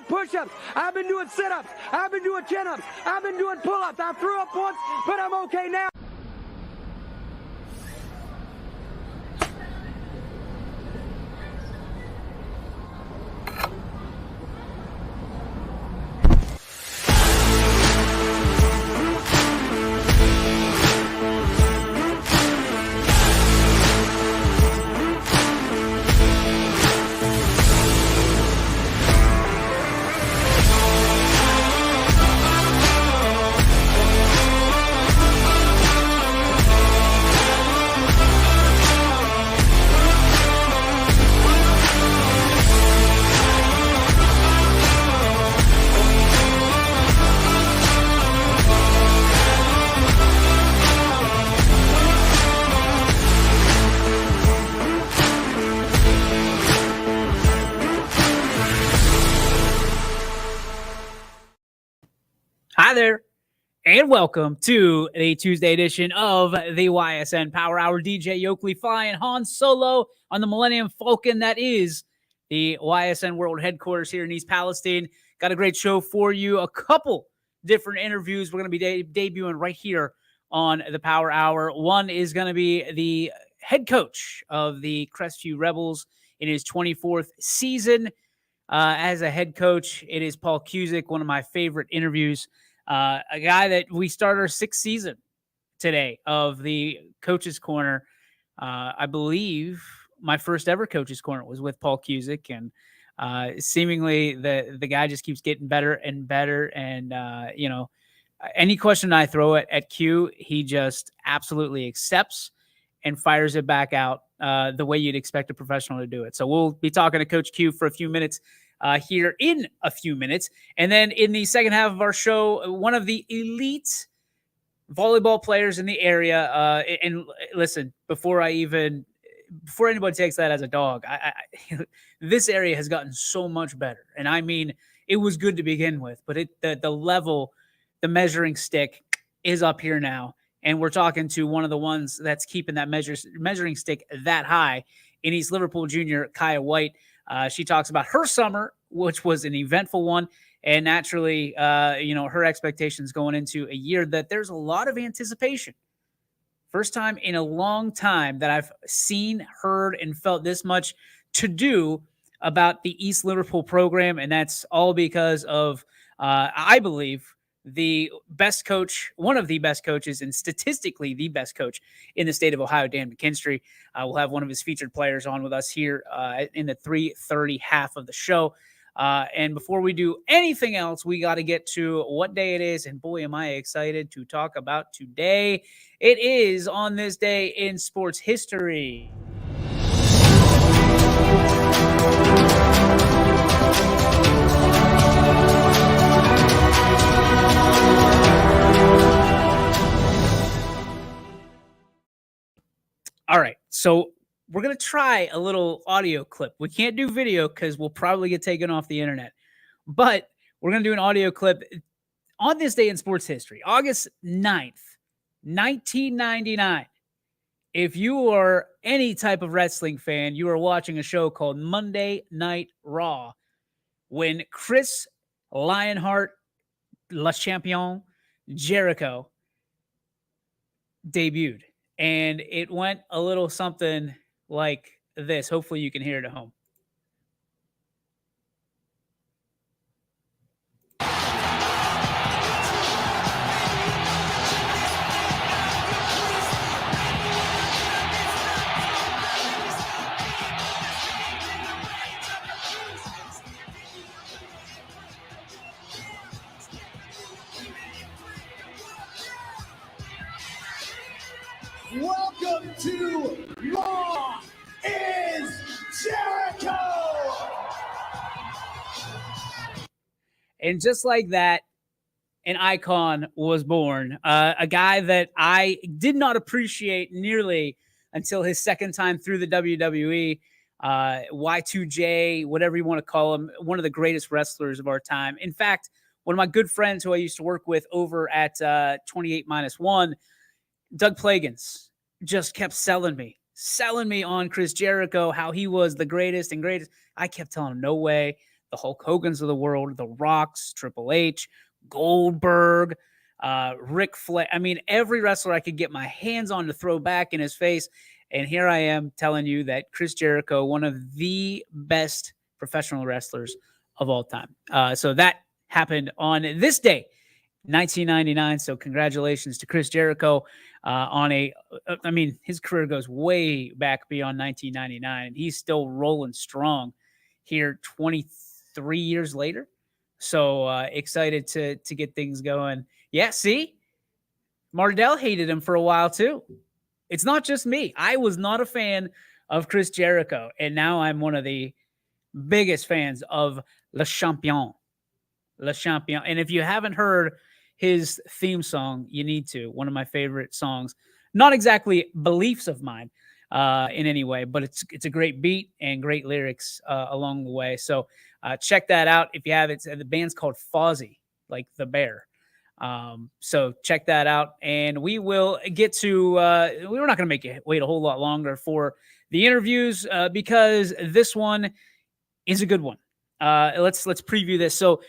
push-ups. I've been doing sit-ups. I've been doing chin-ups. I've been doing pull-ups. I threw up once, but I'm okay now. Hi there, and welcome to the Tuesday edition of the Ysn Power Hour. DJ Yoakley flying Han Solo on the Millennium Falcon. That is the Ysn World Headquarters here in East Palestine. Got a great show for you. A couple different interviews we're going to be debuting right here on the Power Hour. One is going to be the head coach of the Crestview Rebels in his 24th season as a head coach. It is Paul Cusick, one of my favorite interviews. A guy that we start our 6th season today of the Coach's Corner. I believe my first ever Coach's Corner was with Paul Cusick, and seemingly the guy just keeps getting better and better. And, any question I throw at Q, he just absolutely accepts and fires it back out the way you'd expect a professional to do it. So we'll be talking to Coach Q for a few minutes here in a few minutes. And then in the second half of our show, one of the elite volleyball players in the area. And listen, before anybody takes that as a dog, this area has gotten so much better. And I mean, it was good to begin with, but the level, the measuring stick is up here now. And we're talking to one of the ones that's keeping that measuring stick that high in East Liverpool Junior, Kaia White. She talks about her summer, which was an eventful one, and naturally, her expectations going into a year that there's a lot of anticipation. First time in a long time that I've seen, heard, and felt this much to do about the East Liverpool program, and that's all because of, I believe, the best coach, one of the best coaches, and statistically the best coach in the state of Ohio, Dan McKinstry. We'll have one of his featured players on with us here in the 3:30 half of the show. And before we do anything else, we got to get to what day it is. And boy, am I excited to talk about today. It is on this day in sports history. All right, so we're going to try a little audio clip. We can't do video because we'll probably get taken off the internet. But we're going to do an audio clip on this day in sports history, August 9th, 1999. If you are any type of wrestling fan, you are watching a show called Monday Night Raw when Chris Lionheart, Le Champion, Jericho debuted. And it went a little something like this. Hopefully you can hear it at home. Welcome to Raw is Jericho! And just like that, an icon was born. A guy that I did not appreciate nearly until his second time through the WWE. Y2J, whatever you want to call him, one of the greatest wrestlers of our time. In fact, one of my good friends who I used to work with over at 28-1, Doug Plagans, just kept selling me on Chris Jericho, how he was the greatest and greatest. I kept telling him, no way. the Hulk Hogans of the world, the Rocks, Triple H, Goldberg, Ric Flair. I mean, every wrestler I could get my hands on to throw back in his face. And here I am telling you that Chris Jericho, one of the best professional wrestlers of all time. So that happened on this day, 1999. So congratulations to Chris Jericho I mean, his career goes way back beyond 1999. He's still rolling strong here 23 years later. So excited to get things going. Yeah, see? Mardell hated him for a while too. It's not just me. I was not a fan of Chris Jericho, and now I'm one of the biggest fans of Le Champion. Le Champion. And if you haven't heard his theme song, you need to. One of my favorite songs. Not exactly beliefs of mine in any way, but it's a great beat and great lyrics along the way. So check that out if you have it. The band's called Fozzie, like the bear. So check that out, and we will get to we're not going to make you wait a whole lot longer for the interviews because this one is a good one. Let's preview this. So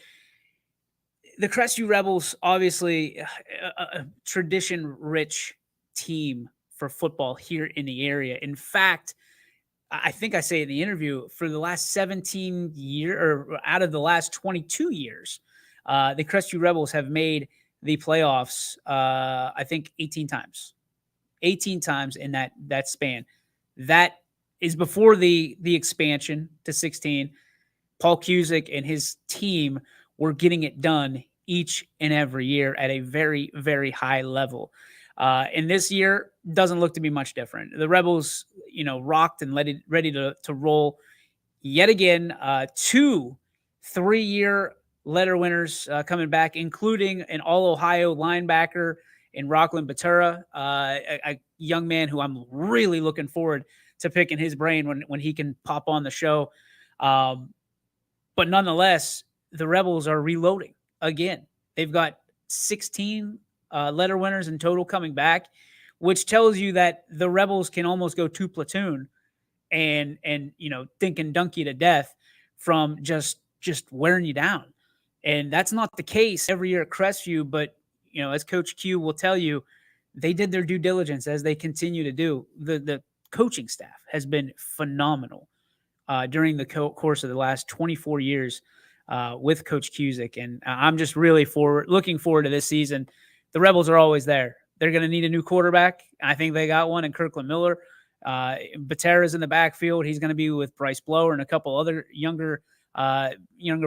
the Crestview Rebels, obviously a tradition-rich team for football here in the area. In fact, I think I say in the interview, for the last 17 years, or out of the last 22 years, the Crestview Rebels have made the playoffs, I think 18 times. 18 times in that span. That is before the expansion to 16. Paul Cusick and his team were getting it done each and every year at a very, very high level. And this year doesn't look to be much different. The Rebels, rocked and ready to roll yet again. 2 3-year letter winners coming back, including an All-Ohio linebacker in Rocklin Patera, a young man who I'm really looking forward to picking his brain when he can pop on the show. But nonetheless, the Rebels are reloading again. They've got 16 letter winners in total coming back, which tells you that the Rebels can almost go 2 platoon and dink and dunk you to death from just wearing you down. And that's not the case every year at Crestview, but as Coach Q will tell you, they did their due diligence, as they continue to do. The coaching staff has been phenomenal during the course of the last 24 years with Coach Cusick. And I'm just really looking forward to this season. The Rebels are always there. They're going to need a new quarterback. I think they got one in Kirkland Miller. Patera's in the backfield. He's going to be with Bryce Blower and a couple other younger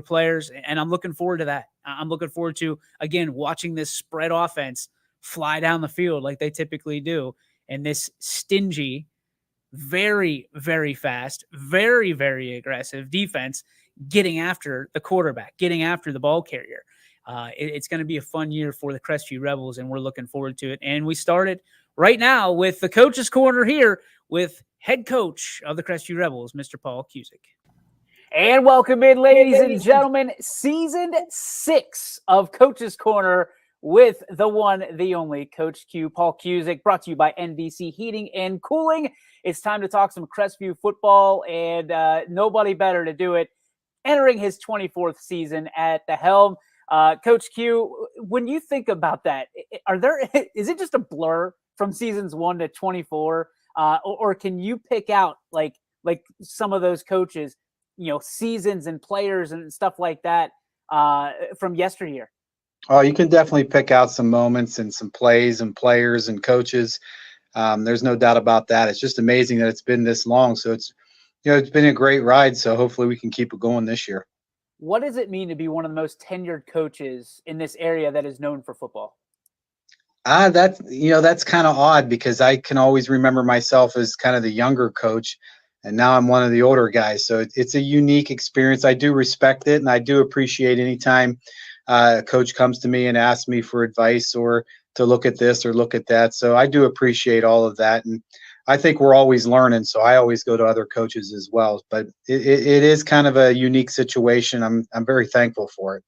players. And I'm looking forward to that. I'm looking forward to, again, watching this spread offense fly down the field like they typically do. And this stingy, very, very fast, very, very aggressive defense getting after the quarterback, getting after the ball carrier. It's going to be a fun year for the Crestview Rebels, and we're looking forward to it. And we started right now with the Coach's Corner here with head coach of the Crestview Rebels, Mr. Paul Cusick. And welcome in, ladies and gentlemen, season 6 of Coach's Corner with the one, the only Coach Q, Paul Cusick, brought to you by NBC Heating and Cooling. It's time to talk some Crestview football, and nobody better to do it. Entering his 24th season at the helm. Coach Q, when you think about that, is it just a blur from seasons 1 to 24? Or can you pick out like some of those coaches, seasons and players and stuff like that from yesteryear? Oh, you can definitely pick out some moments and some plays and players and coaches. There's no doubt about that. It's just amazing that it's been this long. So it's been a great ride. So hopefully we can keep it going this year. What does it mean to be one of the most tenured coaches in this area that is known for football? That's kind of odd, because I can always remember myself as kind of the younger coach, and now I'm one of the older guys. So it's a unique experience. I do respect it, and I do appreciate any time a coach comes to me and asks me for advice or to look at this or look at that. So I do appreciate all of that. And I think we're always learning. So I always go to other coaches as well. But it is kind of a unique situation. I'm very thankful for it.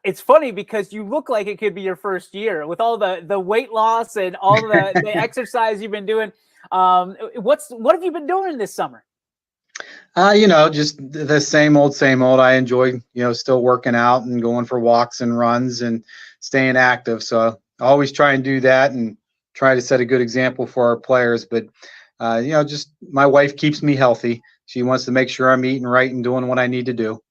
It's funny because you look like it could be your first year with all the weight loss and all the exercise you've been doing. What have you been doing this summer? Just the same old, same old. I enjoy, still working out and going for walks and runs and staying active. So I always try and do that and try to set a good example for our players. But, just my wife keeps me healthy. She wants to make sure I'm eating right and doing what I need to do.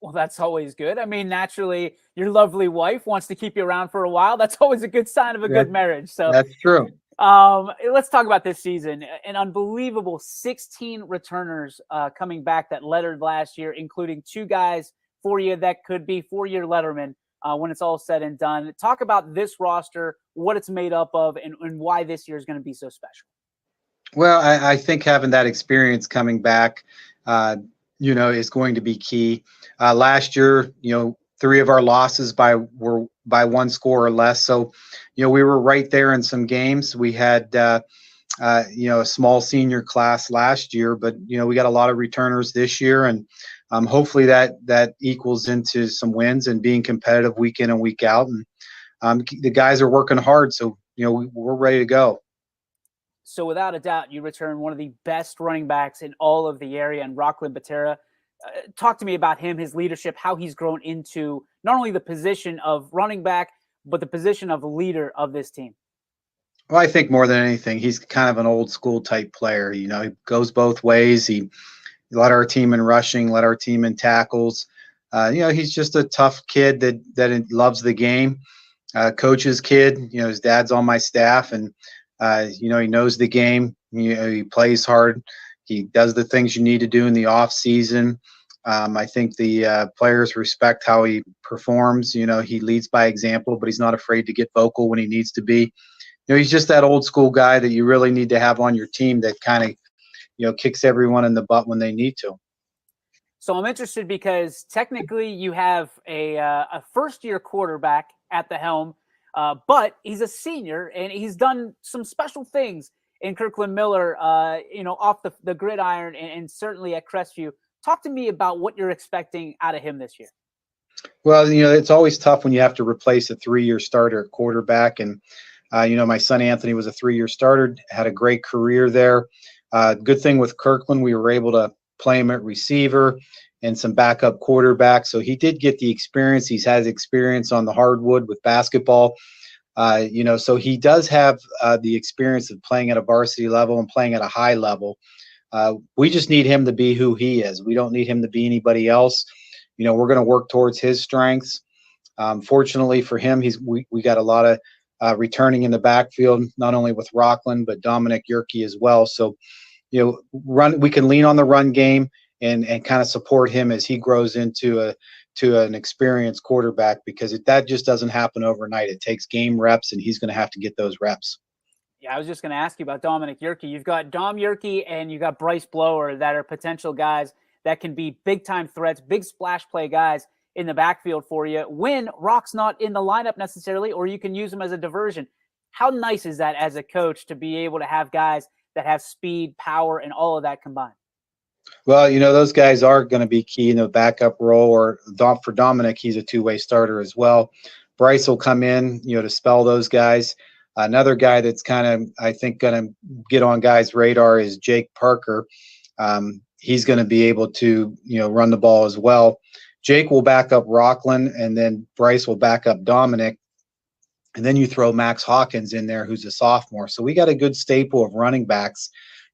Well, that's always good. I mean, naturally, your lovely wife wants to keep you around for a while. That's always a good sign of a good marriage. So that's true. Let's talk about this season. An unbelievable 16 returners coming back that lettered last year, including 2 guys for you that could be 4-year lettermen when it's all said and done. Talk about this roster, what it's made up of, and why this year is going to be so special. Well, I think having that experience coming back, is going to be key. Last year, 3 of our losses were by 1 score or less. So, we were right there in some games. We had, a small senior class last year, but, we got a lot of returners this year. And hopefully that equals into some wins and being competitive week in and week out. And the guys are working hard. So, we're ready to go. So without a doubt, you return one of the best running backs in all of the area, and Rocklin Patera. Talk to me about him, his leadership, how he's grown into not only the position of running back, but the position of leader of this team. Well, I think more than anything, he's kind of an old school type player. He goes both ways. He led our team in rushing, led our team in tackles. He's just a tough kid that loves the game. Coach's kid. His dad's on my staff, and he knows the game. He plays hard. He does the things you need to do in the off season. I think the players respect how he performs. He leads by example, but he's not afraid to get vocal when he needs to be. He's just that old school guy that you really need to have on your team that kind of, kicks everyone in the butt when they need to. So I'm interested because technically you have a first-year quarterback at the helm, but he's a senior and he's done some special things in Kirkland Miller, off the gridiron and certainly at Crestview. Talk to me about what you're expecting out of him this year. Well, it's always tough when you have to replace a 3-year starter at quarterback. And, my son Anthony was a 3-year starter, had a great career there. Good thing with Kirkland, we were able to play him at receiver and some backup quarterback. So he did get the experience. He's had experience on the hardwood with basketball. So he does have the experience of playing at a varsity level and playing at a high level. We just need him to be who he is. We don't need him to be anybody else. We're going to work towards his strengths. Fortunately for him, we got a lot of returning in the backfield, not only with Rocklin, but Dominic Yerke as well. So, we can lean on the run game and kind of support him as he grows into an experienced quarterback, because that just doesn't happen overnight. It takes game reps, and he's going to have to get those reps. Yeah, I was just going to ask you about Dominic Yerke. You've got Dom Yerke and you've got Bryce Blower that are potential guys that can be big-time threats, big splash play guys in the backfield for you when Rock's not in the lineup necessarily, or you can use them as a diversion. How nice is that as a coach to be able to have guys that have speed, power, and all of that combined? Well, those guys are going to be key in the backup role, or for Dominic, he's a 2-way starter as well. Bryce will come in, to spell those guys. Another guy that's kind of, I think, going to get on guys' radar is Jake Parker. He's going to be able to, run the ball as well. Jake will back up Rocklin, and then Bryce will back up Dominic. And then you throw Max Hawkins in there, who's a sophomore. So we got a good staple of running backs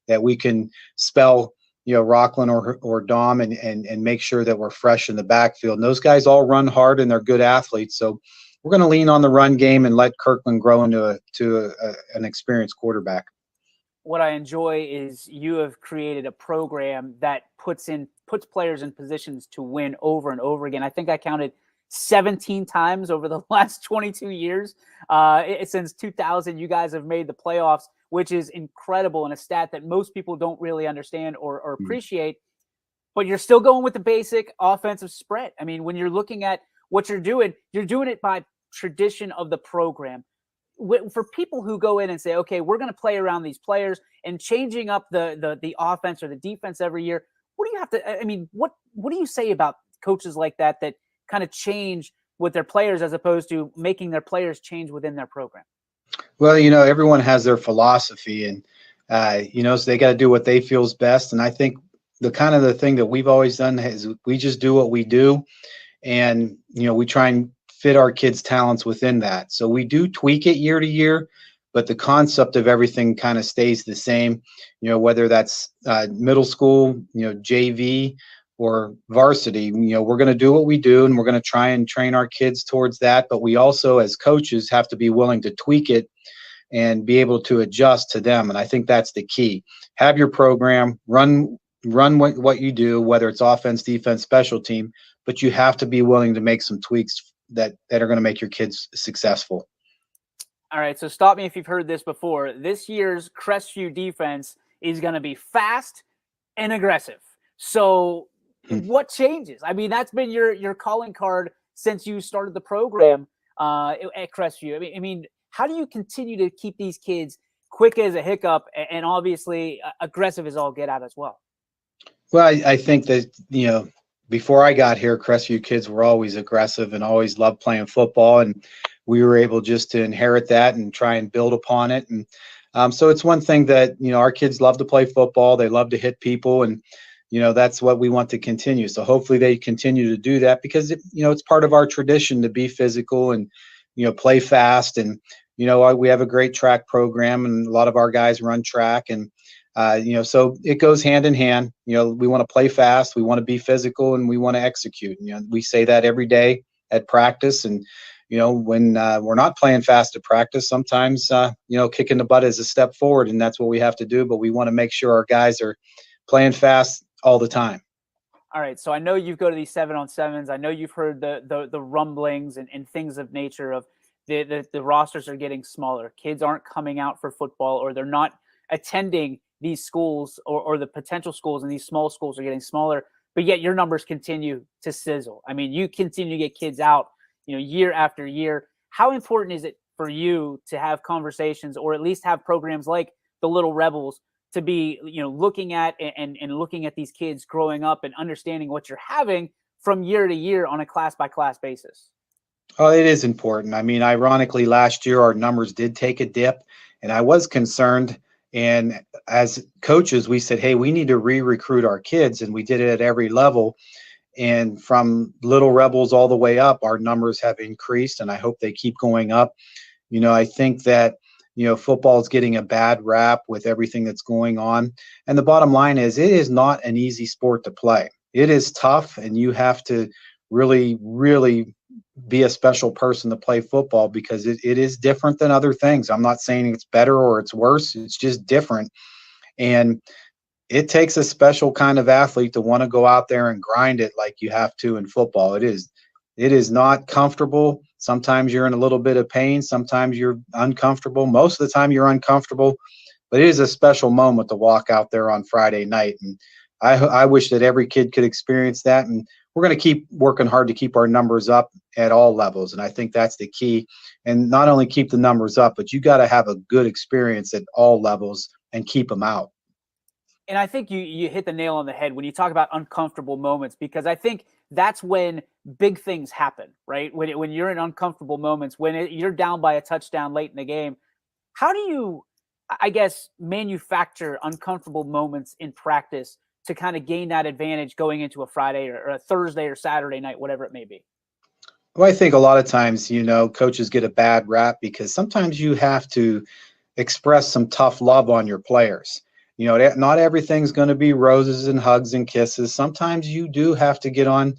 that we can spell, Rocklin or Dom and make sure that we're fresh in the backfield. And those guys all run hard and they're good athletes. So we're going to lean on the run game and let Kirkland grow into an experienced quarterback. What I enjoy is you have created a program that puts players in positions to win over and over again. I think I counted 17 times over the last 22 years. Since 2000, you guys have made the playoffs, which is incredible and a stat that most people don't really understand or appreciate. But you're still going with the basic offensive spread. I mean, when you're looking at what you're doing it by tradition of the program. For people who go in and say, okay, we're going to play around these players and changing up the offense or the defense every year, what do you have to, I mean, what do you say about coaches like that kind of change with their players as opposed to making their players change within their program? Well, everyone has their philosophy, and so they got to do what they feel is best. And I think the thing that we've always done is we just do what we do, and we try and fit our kids' talents within that. So we do tweak it year to year, but the concept of everything kind of stays the same. Whether that's middle school, JV, or varsity, we're going to do what we do, and we're going to try and train our kids towards that. But we also, as coaches, have to be willing to tweak it and be able to adjust to them. And I think that's the key. Have your program, run what you do, whether it's offense, defense, special team, but you have to be willing to make some tweaks that are going to make your kids successful. All right, so stop me if you've heard this before. This year's Crestview defense is going to be fast and aggressive. So what changes? I mean, that's been your calling card since you started the program at Crestview. I mean, how do you continue to keep these kids quick as a hiccup and obviously aggressive as all get out as well? Well, I think that, before I got here, Crestview kids were always aggressive and always loved playing football. And we were able just to inherit that and try and build upon it. And so it's one thing that, our kids love to play football. They love to hit people. And, that's what we want to continue. So hopefully they continue to do that because, it's part of our tradition to be physical and, play fast. And, we have a great track program and a lot of our guys run track. And, so it goes hand in hand. We want to play fast, we want to be physical, and we want to execute. We say that every day at practice. And, when we're not playing fast at practice, sometimes, kicking the butt is a step forward, and that's what we have to do. But we want to make sure our guys are playing fast all the time. All right. So I know you go to these 7-on-7s. I know you've heard the rumblings and things of nature of the rosters are getting smaller. Kids aren't coming out for football, or they're not attending these schools, or the potential schools, and these small schools are getting smaller, but yet your numbers continue to sizzle. I mean, you continue to get kids out, year after year. How important is it for you to have conversations, or at least have programs like the Little Rebels to be, looking at and looking at these kids growing up and understanding what you're having from year to year on a class by class basis? Oh, it is important. I mean, ironically, last year our numbers did take a dip, and I was concerned. And as coaches, we said, hey, we need to re-recruit our kids. And we did it at every level. And from Little Rebels all the way up, our numbers have increased, and I hope they keep going up. I think that, football is getting a bad rap with everything that's going on. And the bottom line is, it is not an easy sport to play. It is tough, and you have to really, really be a special person to play football because it is different than other things. I'm not saying it's better or it's worse. It's just different. And it takes a special kind of athlete to want to go out there and grind it like you have to in football. It is not comfortable. Sometimes you're in a little bit of pain. Sometimes you're uncomfortable. Most of the time you're uncomfortable, but it is a special moment to walk out there on Friday night. And I wish that every kid could experience that. And we're going to keep working hard to keep our numbers up at all levels. And I think that's the key. And not only keep the numbers up, but you got to have a good experience at all levels and keep them out. And I think you hit the nail on the head when you talk about uncomfortable moments, because I think that's when big things happen, right? When you're in uncomfortable moments, when you're down by a touchdown late in the game, how do you, I guess, manufacture uncomfortable moments in practice to kind of gain that advantage going into a Friday or a Thursday or Saturday night, whatever it may be? Well, I think a lot of times, coaches get a bad rap because sometimes you have to express some tough love on your players. Not everything's going to be roses and hugs and kisses. Sometimes you do have to get on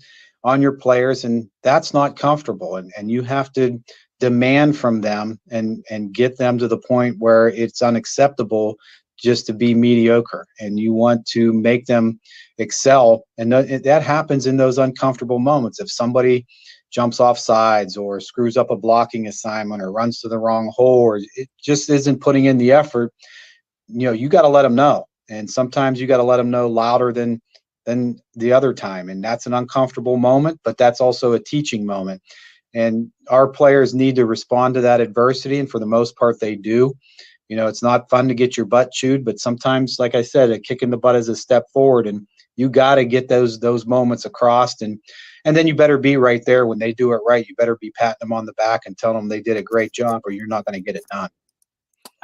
your players, and that's not comfortable. And you have to demand from them and get them to the point where it's unacceptable just to be mediocre, and you want to make them excel. And that happens in those uncomfortable moments. If somebody jumps off sides or screws up a blocking assignment or runs to the wrong hole, or it just isn't putting in the effort, you got to let them know. And sometimes you got to let them know louder than the other time. And that's an uncomfortable moment, but that's also a teaching moment. And our players need to respond to that adversity. And for the most part, they do. It's not fun to get your butt chewed, but sometimes, like I said, a kick in the butt is a step forward, and you got to get those moments across. And then you better be right there when they do it right. You better be patting them on the back and telling them they did a great job, or you're not going to get it done.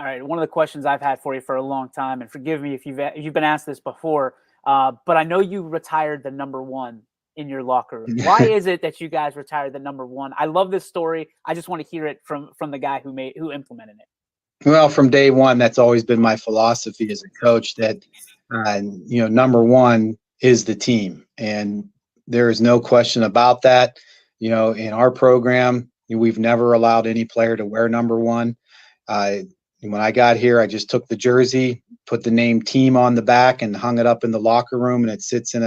All right. One of the questions I've had for you for a long time, and forgive me if you've been asked this before, But I know you retired the number one in your locker room. Why is it that you guys retired the number one? I love this story. I just want to hear it from the guy who implemented it. Well, from day one, that's always been my philosophy as a coach that, number one is the team. And there is no question about that. In our program, we've never allowed any player to wear number one. When I got here, I just took the jersey, put the name team on the back, and hung it up in the locker room, and it sits in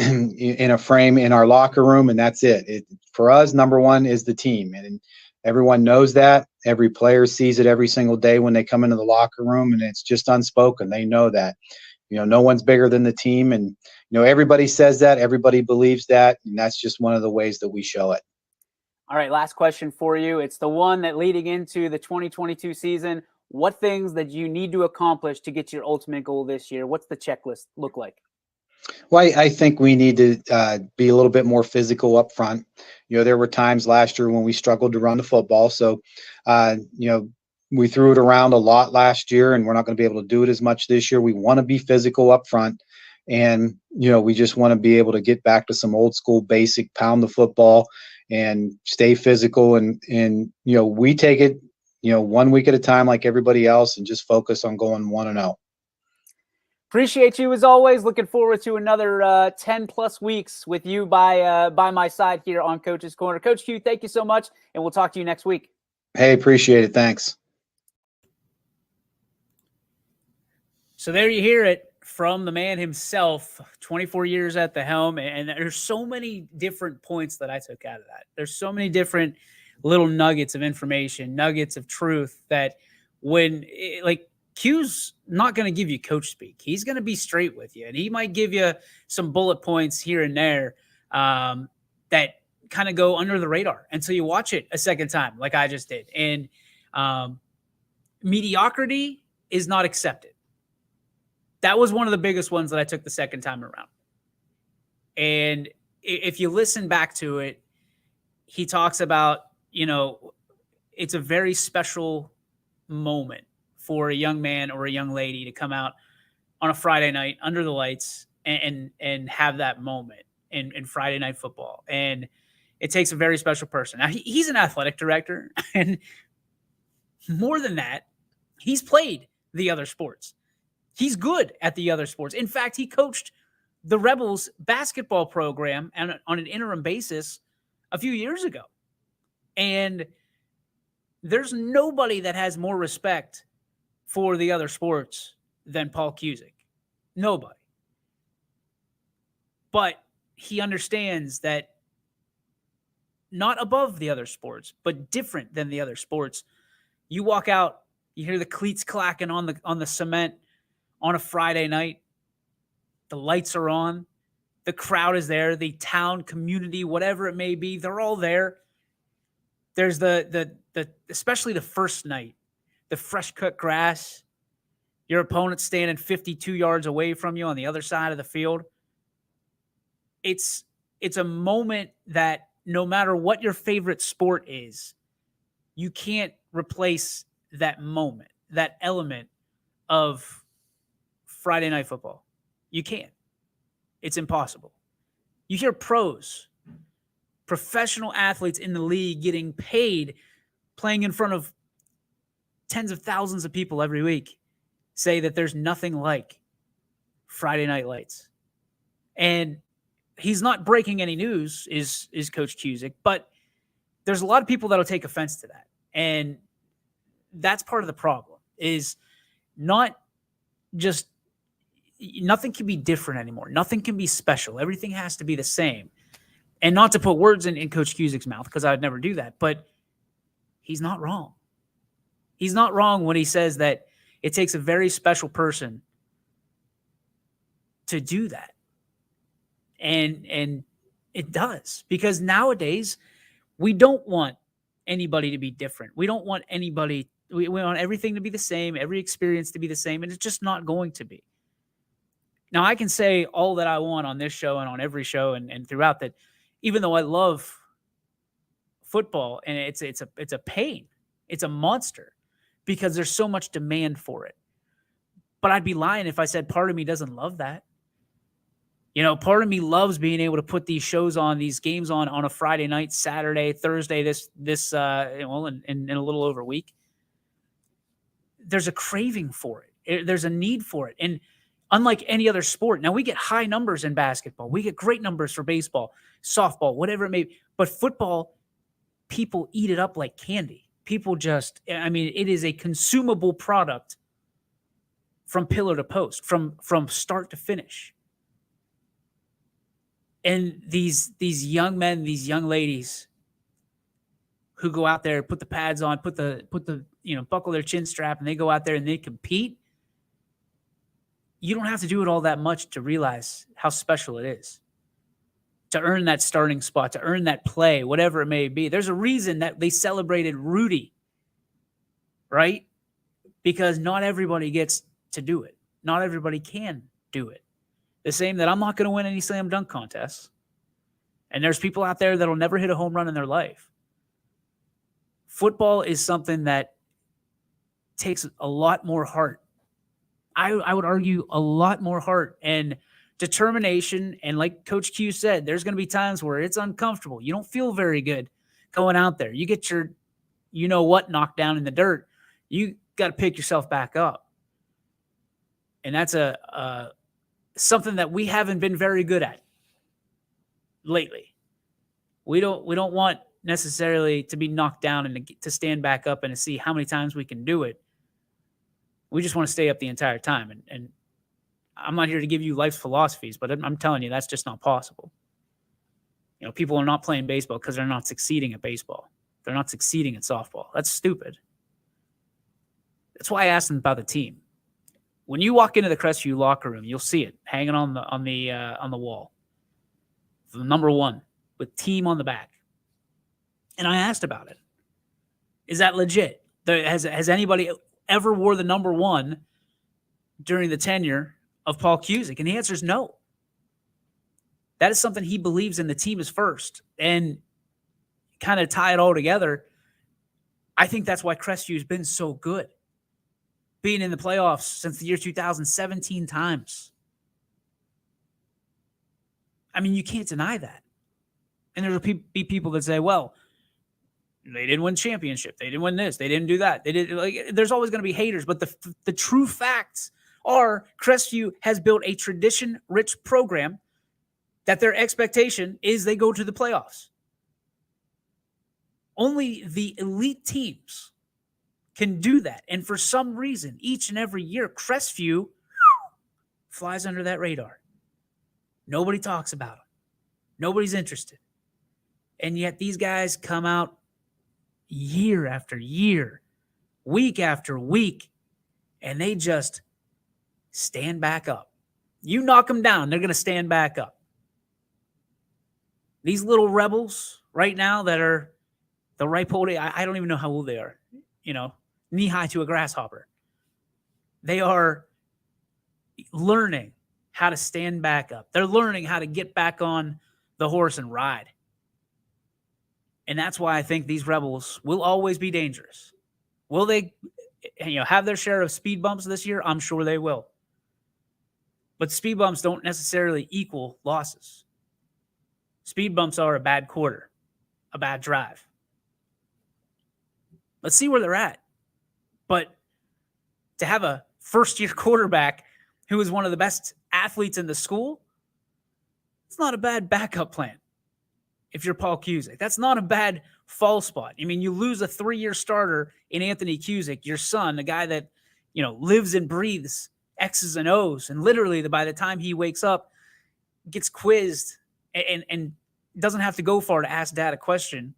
a frame in our locker room, and that's it. For us, number one is the team, and everyone knows that. Every player sees it every single day when they come into the locker room, and it's just unspoken. They know that. No one's bigger than the team, and everybody says that, everybody believes that, and that's just one of the ways that we show it. All right, last question for you. It's the one that leading into the 2022 season. What things that you need to accomplish to get to your ultimate goal this year? What's the checklist look like? Well, I think we need to be a little bit more physical up front. There were times last year when we struggled to run the football. So, we threw it around a lot last year, and we're not going to be able to do it as much this year. We want to be physical up front. And, we just want to be able to get back to some old school basic, pound the football and stay physical. And we take it, 1 week at a time like everybody else, and just focus on going 1-0. Appreciate you as always. Looking forward to another 10 plus weeks with you by my side here on Coach's Corner. Coach Q, thank you so much, and we'll talk to you next week. Hey, appreciate it. Thanks. So there you hear it from the man himself, 24 years at the helm. And there's so many different points that I took out of that. There's so many different little nuggets of information, nuggets of truth that Q's not going to give you coach speak. He's going to be straight with you, and he might give you some bullet points here and there that kind of go under the radar until you watch it a second time, like I just did. And mediocrity is not accepted. That was one of the biggest ones that I took the second time around. And if you listen back to it, he talks about, it's a very special moment for a young man or a young lady to come out on a Friday night under the lights and have that moment in Friday night football. And it takes a very special person. Now, he's an athletic director, and more than that, he's played the other sports. He's good at the other sports. In fact, he coached the Rebels basketball program on an interim basis a few years ago. And there's nobody that has more respect for the other sports than Paul Cusick. Nobody. But he understands that not above the other sports, but different than the other sports. You walk out, you hear the cleats clacking on the cement on a Friday night. The lights are on. The crowd is there. The town, community, whatever it may be, they're all there. There's the especially the first night, the fresh cut grass, your opponent standing 52 yards away from you on the other side of the field. It's a moment that no matter what your favorite sport is, you can't replace that moment, that element of Friday night football. You can't. It's impossible. You hear pros, professional athletes in the league getting paid, playing in front of tens of thousands of people every week, say that there's nothing like Friday night lights. And he's not breaking any news, is Coach Cusick, but there's a lot of people that'll take offense to that. And that's part of the problem, is not just nothing can be different anymore. Nothing can be special. Everything has to be the same. And not to put words in Coach Cusick's mouth, because I would never do that, but he's not wrong. He's not wrong when he says that it takes a very special person to do that. And it does, because nowadays we don't want anybody to be different. We don't want anybody. We want everything to be the same, every experience to be the same, and it's just not going to be. Now, I can say all that I want on this show and on every show and throughout that, even though I love football and it's a pain, it's a monster because there's so much demand for it. But I'd be lying if I said part of me doesn't love that. You know, part of me loves being able to put these shows on, these games on a Friday night, Saturday, Thursday, in a little over a week. There's a craving for it. There's a need for it. And unlike any other sport, now we get high numbers in basketball. We get great numbers for baseball, softball, whatever it may be. But football, people eat it up like candy. People just, I mean, it is a consumable product from pillar to post, from start to finish. And these young men, these young ladies who go out there, put the pads on, put the buckle their chin strap, and they go out there and they compete. You don't have to do it all that much to realize how special it is. To earn that starting spot, to earn that play, whatever it may be. There's a reason that they celebrated Rudy, right? Because not everybody gets to do it. Not everybody can do it. The same that I'm not going to win any slam dunk contests. And there's people out there that'll never hit a home run in their life. Football is something that takes a lot more heart. I would argue a lot more heart and determination. And like Coach Q said, there's going to be times where it's uncomfortable. You don't feel very good going out there. You get your, knocked down in the dirt. You got to pick yourself back up. And that's something that we haven't been very good at lately. We don't want necessarily to be knocked down and to stand back up and to see how many times we can do it. We just want to stay up the entire time. And I'm not here to give you life's philosophies, but I'm telling you, that's just not possible. People are not playing baseball because they're not succeeding at baseball. They're not succeeding at softball. That's stupid. That's why I asked them about the team. When you walk into the Crestview locker room, you'll see it hanging on the wall. The number 1 with team on the back. And I asked about it. Is that legit? Has anybody ever wore the number 1 during the tenure of Paul Cusick? And the answer is no. That is something he believes in. The team is first. And kind of tie it all together, I think that's why Crestview has been so good. Being in the playoffs since the year 2017 times. I mean, you can't deny that. And there'll be people that say, well, they didn't win championship. They didn't win this. They didn't do that. They did. There's always going to be haters, but the true facts are Crestview has built a tradition-rich program that their expectation is they go to the playoffs. Only the elite teams can do that. And for some reason, each and every year, Crestview flies under that radar. Nobody talks about them. Nobody's interested. And yet these guys come out year after year, week after week, and they just stand back up. You knock them down, they're going to stand back up. These little rebels right now that are the ripe old age, I don't even know how old they are, knee-high to a grasshopper. They are learning how to stand back up. They're learning how to get back on the horse and ride. And that's why I think these rebels will always be dangerous. Will they have their share of speed bumps this year? I'm sure they will. But speed bumps don't necessarily equal losses. Speed bumps are a bad quarter, a bad drive. Let's see where they're at. But to have a first-year quarterback who is one of the best athletes in the school, it's not a bad backup plan if you're Paul Cusick. That's not a bad fall spot. I mean, you lose a 3-year starter in Anthony Cusick, your son, a guy that, lives and breathes X's and O's, and literally by the time he wakes up, gets quizzed and doesn't have to go far to ask dad a question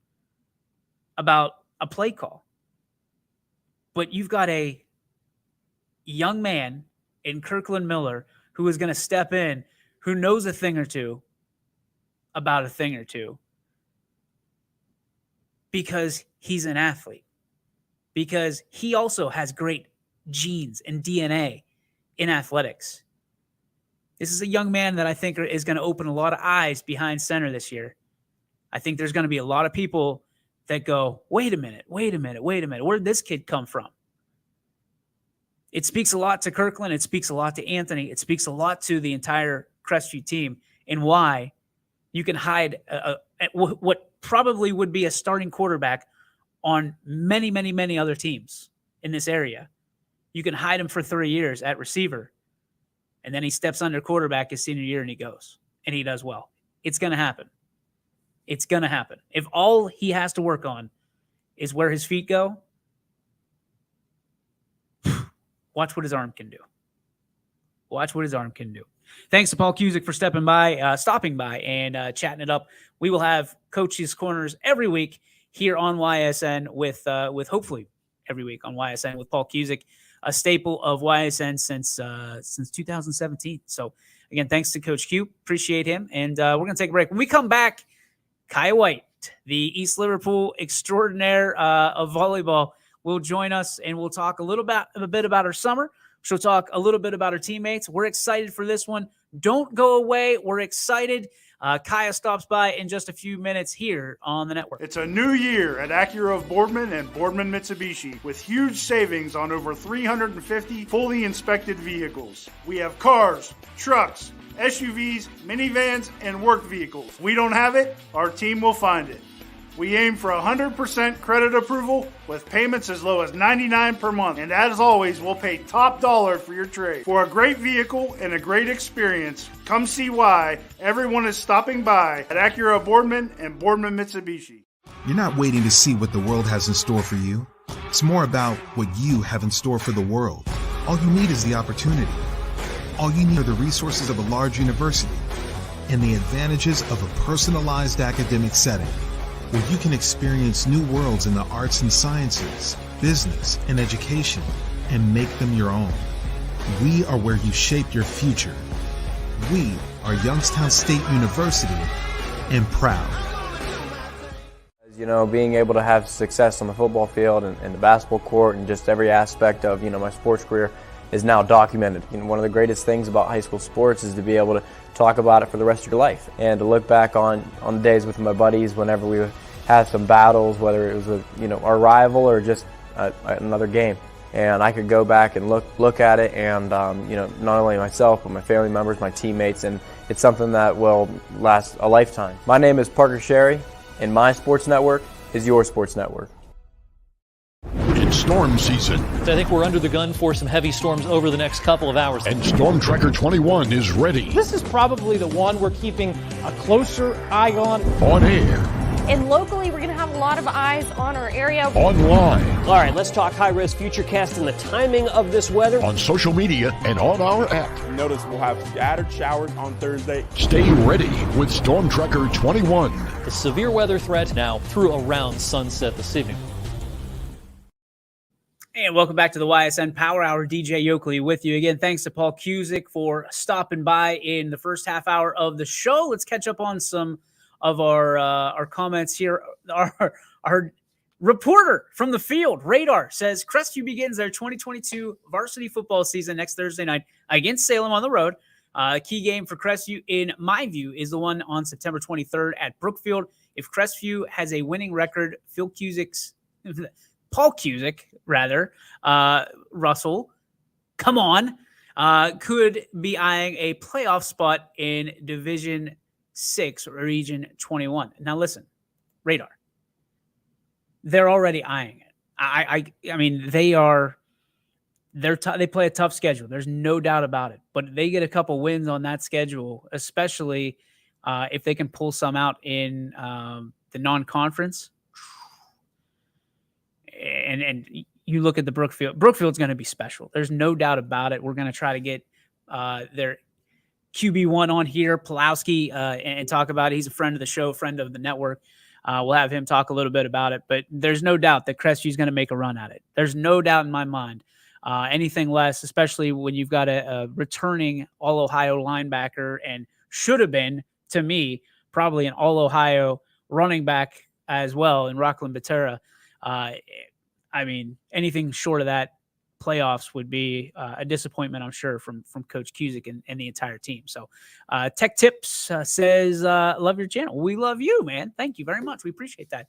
about a play call. But you've got a young man in Kirkland Miller who is going to step in, who knows a thing or two about a thing or two because he's an athlete, because he also has great genes and DNA in athletics. This is a young man that I think is going to open a lot of eyes behind center this year. I think there's going to be a lot of people that go, wait a minute. Where did this kid come from? It speaks a lot to Kirkland. It speaks a lot to Anthony. It speaks a lot to the entire Crestview team and why you can hide what probably would be a starting quarterback on many, many, many other teams in this area. You can hide him for 3 years at receiver, and then he steps under quarterback his senior year and he goes, and he does well. It's going to happen. It's going to happen. If all he has to work on is where his feet go, watch what his arm can do. Watch what his arm can do. Thanks to Paul Cusick for stopping by and chatting it up. We will have Coach's Corners every week here on YSN with hopefully every week on YSN with Paul Cusick, a staple of YSN since 2017. So again, thanks to Coach Q. Appreciate him. And we're going to take a break. When we come back, Kaia White, the East Liverpool extraordinaire of volleyball, will join us, and we'll talk a bit about her summer. She'll talk a little bit about her teammates. We're excited for this one. Don't go away. We're excited. Kaia stops by in just a few minutes here on the network. It's a new year at Acura of Boardman and Boardman Mitsubishi with huge savings on over 350 fully inspected vehicles. We have cars, trucks, SUVs, minivans, and work vehicles. We don't have it, our team will find it. We aim for 100% credit approval with payments as low as $99 per month. And as always, we'll pay top dollar for your trade. For a great vehicle and a great experience, come see why everyone is stopping by at Acura Boardman and Boardman Mitsubishi. You're not waiting to see what the world has in store for you. It's more about what you have in store for the world. All you need is the opportunity. All you need are the resources of a large university and the advantages of a personalized academic setting, where you can experience new worlds in the arts and sciences, business, and education, and make them your own. We are where you shape your future. We are Youngstown State University, and proud. You know, being able to have success on the football field and the basketball court and just every aspect of, my sports career is now documented. One of the greatest things about high school sports is to be able to talk about it for the rest of your life and to look back on the days with my buddies whenever we had some battles, whether it was with our rival or just another game, and I could go back and look at it and not only myself but my family members, my teammates, and it's something that will last a lifetime. My name is Parker Sherry, and my sports network is your sports network. It's storm season. I think we're under the gun for some heavy storms over the next couple of hours. And Storm Tracker 21 is ready. This is probably the one we're keeping a closer eye on. On air. And locally, we're going to have a lot of eyes on our area. Online. All right, let's talk high-risk futurecast and the timing of this weather. On social media and on our app. Notice we'll have scattered showers on Thursday. Stay ready with Storm Tracker 21. The severe weather threat now through around sunset this evening. And welcome back to the YSN Power Hour. DJ Yokley with you again. Thanks to Paul Cusick for stopping by in the first half hour of the show. Let's catch up on some of our comments here. Our reporter from the field, Radar, says Crestview begins their 2022 varsity football season next Thursday night against Salem on the road. Key game for Crestview, in my view, is the one on September 23rd at Brookfield. If Crestview has a winning record, Paul Cusick, Russell, come on, could be eyeing a playoff spot in Division 6 or Region 21. Now listen, Radar, they're already eyeing it. I mean, they play a tough schedule. There's no doubt about it. But they get a couple wins on that schedule, especially if they can pull some out in the non-conference. And you look at the Brookfield's going to be special. There's no doubt about it. We're going to try to get their QB1 on here, Pulowski, and talk about it. He's a friend of the show, friend of the network. We'll have him talk a little bit about it. But there's no doubt that Crestview's going to make a run at it. There's no doubt in my mind. Anything less, especially when you've got a returning All-Ohio linebacker and should have been, to me, probably an All-Ohio running back as well in Rocklin Patera. I mean, anything short of that, playoffs would be a disappointment, I'm sure, from Coach Cusick and the entire team. So Tech Tips says, love your channel. We love you, man. Thank you very much. We appreciate that.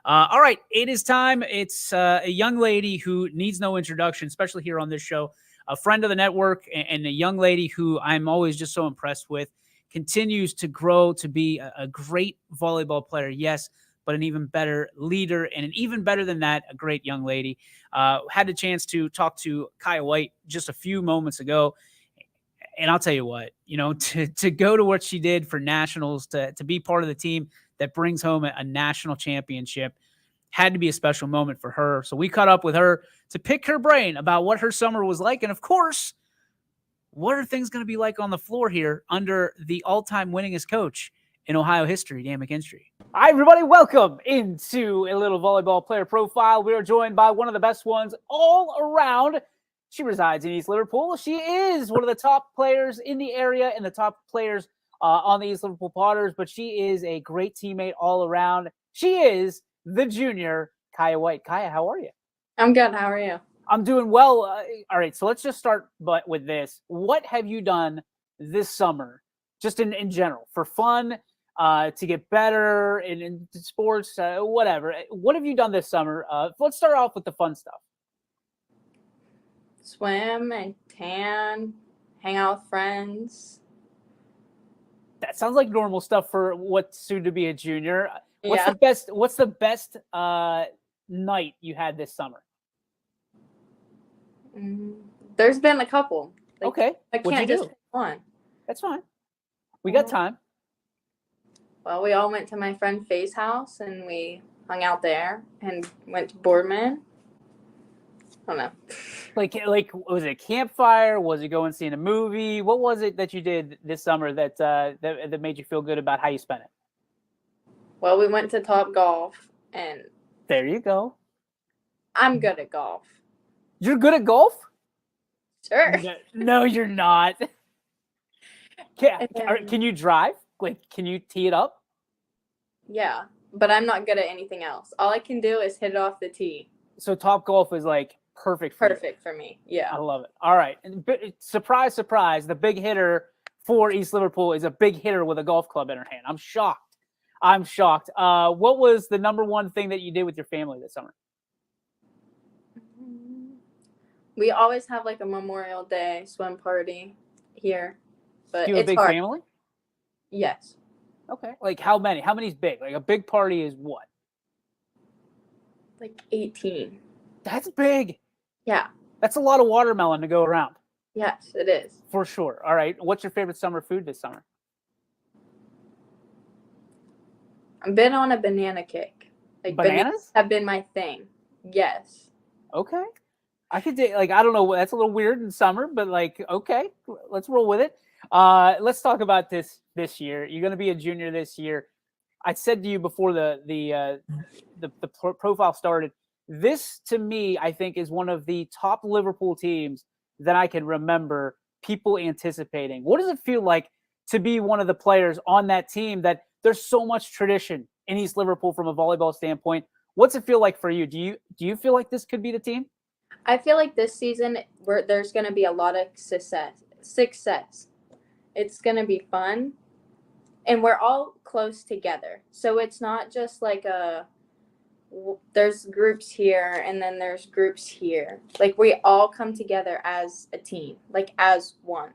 All right, it is time. It's a young lady who needs no introduction, especially here on this show, a friend of the network and a young lady who I'm always just so impressed with. continues to grow to be a great volleyball player, yes, but an even better leader, and an even better than that, a great young lady. Had the chance to talk to Kaia White just a few moments ago. And I'll tell you what, to go to what she did for nationals, to be part of the team that brings home a national championship, had to be a special moment for her. So we caught up with her to pick her brain about what her summer was like. And of course, what are things going to be like on the floor here under the all-time winningest coach in Ohio history, Dan McKinstry. All right, everybody, welcome into a little volleyball player profile. We are joined by one of the best ones all around. She resides in East Liverpool. She is one of the top players in the area and the top players on the East Liverpool Potters, but she is a great teammate all around. She is the junior Kaia White. Kaia, how are you? I'm good. How are you? I'm doing well. All right, so let's just start with this. What have you done this summer, just in general, for fun, to get better in sports, whatever? What have you done this summer? Let's start off with the fun stuff. Swim and tan, hang out with friends. That sounds like normal stuff for what's soon to be a junior. What's the best night you had this summer? There's been a couple. Okay. I can't just pick one. That's fine. We got time. Well, we all went to my friend Faye's house and we hung out there and went to Boardman. I don't know. Like, was it a campfire? Was it going seeing a movie? What was it that you did this summer that made you feel good about how you spent it? Well, we went to Top Golf, and there you go. I'm good at golf. You're good at golf? Sure. No, you're not. Can you drive? Like, can you tee it up? Yeah, but I'm not good at anything else. All I can do is hit it off the tee. So Top Golf is like perfect for me. Yeah. I love it. All right. And surprise, surprise, the big hitter for East Liverpool is a big hitter with a golf club in her hand. I'm shocked. What was the number one thing that you did with your family this summer? We always have like a Memorial Day swim party here. But Do you have a big family? Yes. Okay. Like how many? How many's big? Like a big party is what? Like 18. That's big. Yeah. That's a lot of watermelon to go around. Yes, it is. For sure. All right. What's your favorite summer food this summer? I've been on a banana kick. Like bananas have been my thing. Yes. Okay. I could I don't know. That's a little weird in summer, but okay, let's roll with it. Let's talk about this year. You're going to be a junior this year. I said to you before the profile started, this to me, I think, is one of the top Liverpool teams that I can remember people anticipating. What does it feel like to be one of the players on that team that there's so much tradition in East Liverpool from a volleyball standpoint? What's it feel like for you? Do you feel like this could be the team? I feel like this season there's going to be a lot of success. It's going to be fun. And we're all close together. So it's not just like there's groups here and then there's groups here. Like we all come together as a team, like as one.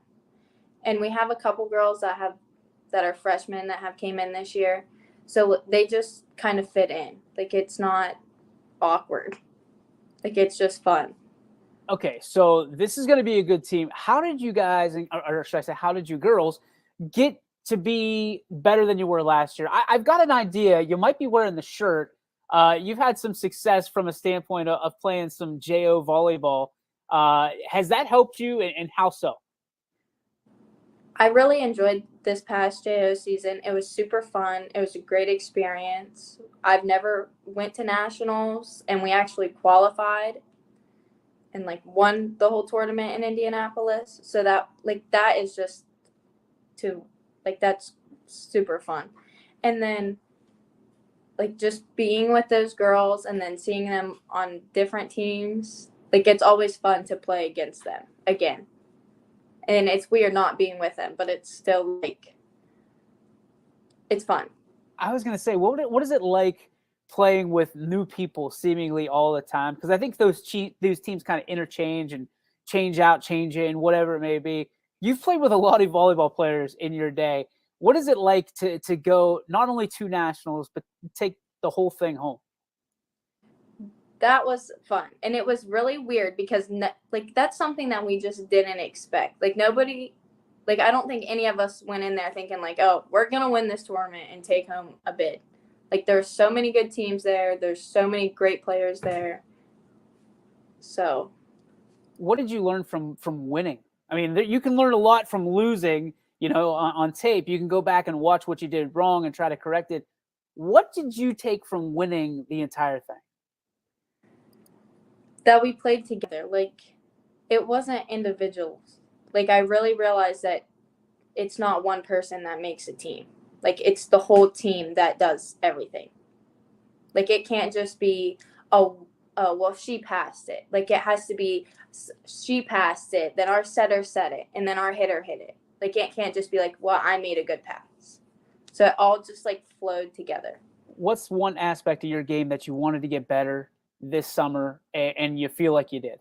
And we have a couple girls that are freshmen that have came in this year. So they just kind of fit in. Like it's not awkward. Like it's just fun. Okay, so this is going to be a good team. How did you guys, or should I say, how did you girls get to be better than you were last year? I've got an idea. You might be wearing the shirt. You've had some success from a standpoint of playing some JO volleyball. Has that helped you, and how so? I really enjoyed this past JO season. It was super fun. It was a great experience. I've never went to nationals, and we actually qualified and won the whole tournament in Indianapolis. So that is just that's super fun. And then just being with those girls and then seeing them on different teams, it's always fun to play against them again. And it's weird not being with them, but it's still it's fun. I was gonna say, what is it like playing with new people seemingly all the time? Because I think those teams kind of interchange and change out, change in, whatever it may be. You've played with a lot of volleyball players in your day. What is it like to go not only to nationals, but take the whole thing home? That was fun. And it was really weird because like that's something that we just didn't expect. Like nobody, like I don't think any of us went in there thinking like, oh, we're going to win this tournament and take home a bid. Like there's so many good teams there. There's so many great players there. So what did you learn from winning? I mean, you can learn a lot from losing, you know, on tape. You can go back and watch what you did wrong and try to correct it. What did you take from winning the entire thing? That we played together. Like, it wasn't individuals. Like, I really realized that it's not one person that makes a team. Like, it's the whole team that does everything. Like, it can't just be, oh, well, she passed it. Like, it has to be, she passed it, then our setter set it, and then our hitter hit it. Like, it can't just be like, well, I made a good pass. So it all just, like, flowed together. What's one aspect of your game that you wanted to get better this summer and you feel like you did?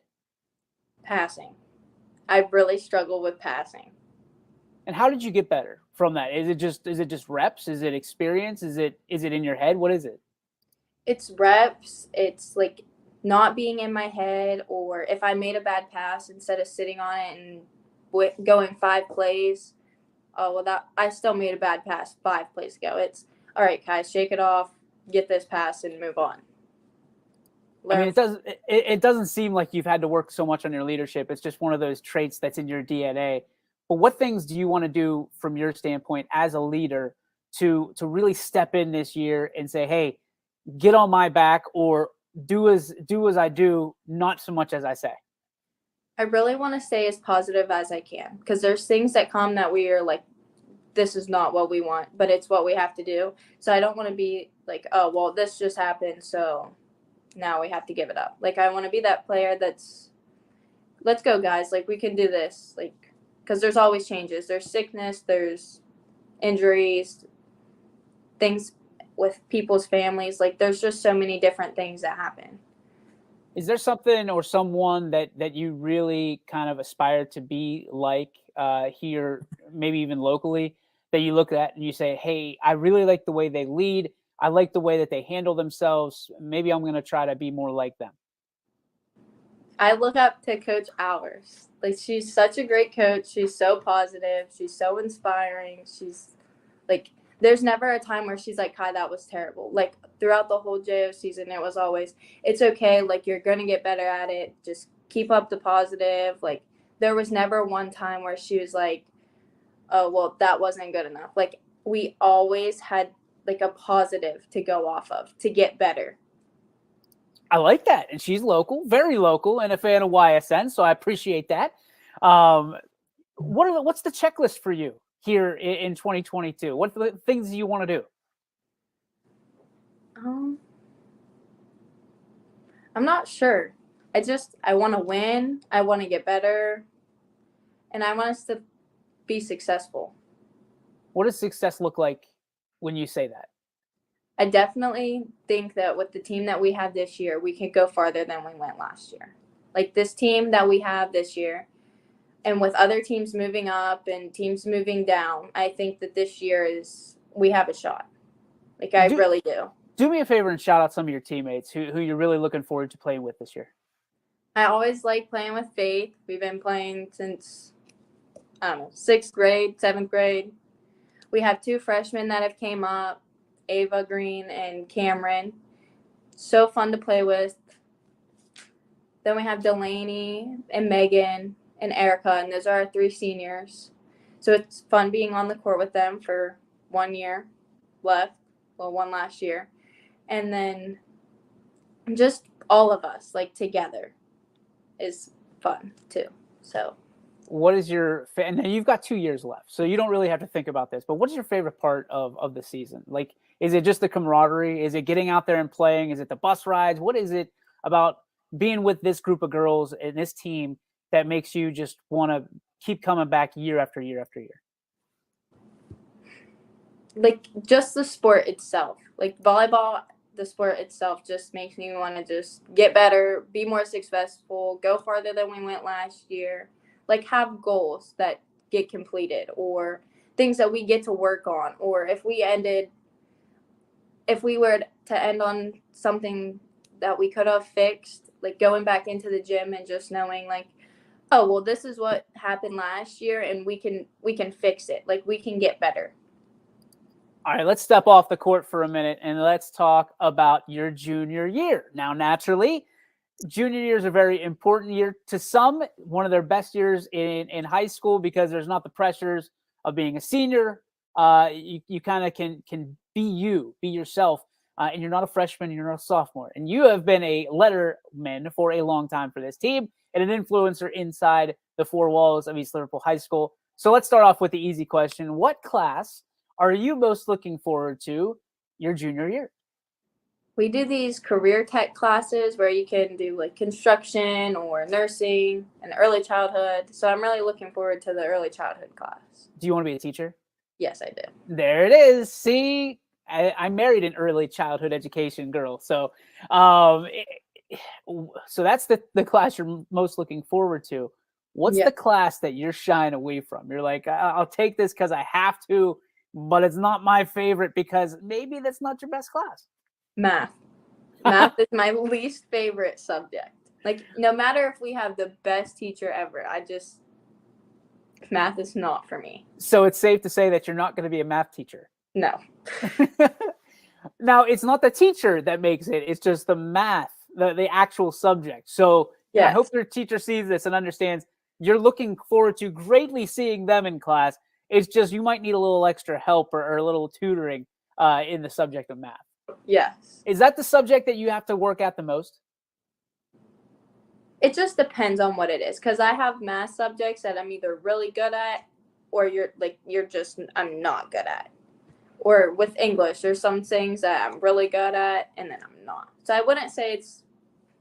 Passing. I really struggle with passing. And how did you get better from that? Is it just reps? Is it experience? Is it in your head? What is it? It's reps. It's like not being in my head, or if I made a bad pass, instead of sitting on it and going 5 plays, oh, well, that I still made a bad pass 5 plays ago. It's all right, guys, shake it off, get this pass, and move on. I mean, it doesn't seem like you've had to work so much on your leadership. It's just one of those traits that's in your DNA. But what things do you want to do from your standpoint as a leader to really step in this year and say, hey, get on my back, or do as I do, not so much as I say? I really want to stay as positive as I can, because there's things that come that we are like, this is not what we want, but it's what we have to do. So I don't want to be like, oh, well, this just happened, so now we have to give it up. Like, I want to be that player that's, let's go, guys. Like, we can do this. Like, because there's always changes. There's sickness, there's injuries, things with people's families. Like, there's just so many different things that happen. Is there something or someone that you really kind of aspire to be like here, maybe even locally, that you look at and you say, hey, I really like the way they lead. I like the way that they handle themselves. Maybe I'm going to try to be more like them. I look up to Coach Hours. Like, she's such a great coach. She's so positive. She's so inspiring. She's like, there's never a time where she's like, Kai, that was terrible. Like, throughout the whole JO season, it was always, it's okay. Like, you're going to get better at it. Just keep up the positive. Like, there was never one time where she was like, oh, well, that wasn't good enough. Like, we always had like a positive to go off of to get better. I like that. And she's local, very local, and a fan of YSN, so I appreciate that. What's the checklist for you here in 2022? What are the things you want to do? I'm not sure. I want to win. I want to get better. And I want us to be successful. What does success look like when you say that? I definitely think that with the team that we have this year, we could go farther than we went last year. Like, this team that we have this year, and with other teams moving up and teams moving down, I think that this year we have a shot. Like, I really do. Do me a favor and shout out some of your teammates who you're really looking forward to playing with this year. I always like playing with Faith. We've been playing since, I don't know, 6th grade, 7th grade. We have 2 freshmen that have came up, Ava Green and Cameron. So fun to play with. Then we have Delaney and Megan and Erica, and those are our 3 seniors. So it's fun being on the court with them for 1 year left. Well, 1 last year. And then just all of us, like, together is fun too. So what is and you've got 2 years left, so you don't really have to think about this, but what is your favorite part of the season? Like, is it just the camaraderie? Is it getting out there and playing? Is it the bus rides? What is it about being with this group of girls and this team that makes you just want to keep coming back year after year after year? Like, just the sport itself. Like, volleyball, the sport itself just makes me want to just get better, be more successful, go farther than we went last year. Like, have goals that get completed, or things that we get to work on, or if we were to end on something that we could have fixed, like going back into the gym and just knowing like, oh, well, this is what happened last year and we can fix it. Like we can get better. All right, let's step off the court for a minute and let's talk about your junior year. Now, naturally, junior year is a very important year to some, one of their best years in high school because there's not the pressures of being a senior. You kind of can be yourself, and you're not a freshman, you're not a sophomore. And you have been a letterman for a long time for this team and an influencer inside the four walls of East Liverpool High School. So let's start off with the easy question. What class are you most looking forward to your junior year? We do these career tech classes where you can do like construction or nursing and early childhood. So I'm really looking forward to the early childhood class. Do you want to be a teacher? Yes, I do. There it is. See, I married an early childhood education girl. So so that's the class you're most looking forward to. What's the class that you're shying away from? You're like, I'll take this because I have to, but it's not my favorite because maybe that's not your best class. Math. Math is my least favorite subject. Like, no matter if we have the best teacher ever, math is not for me. So it's safe to say that you're not going to be a math teacher. No. Now, it's not the teacher that makes it. It's just the math, the actual subject. So yes. I hope your teacher sees this and understands you're looking forward to greatly seeing them in class. It's just you might need a little extra help or a little tutoring in the subject of math. Yes. Is that the subject that you have to work at the most? It just depends on what it is. Because I have math subjects that I'm either really good at or I'm not good at. Or with English, there's some things that I'm really good at and then I'm not. So I wouldn't say it's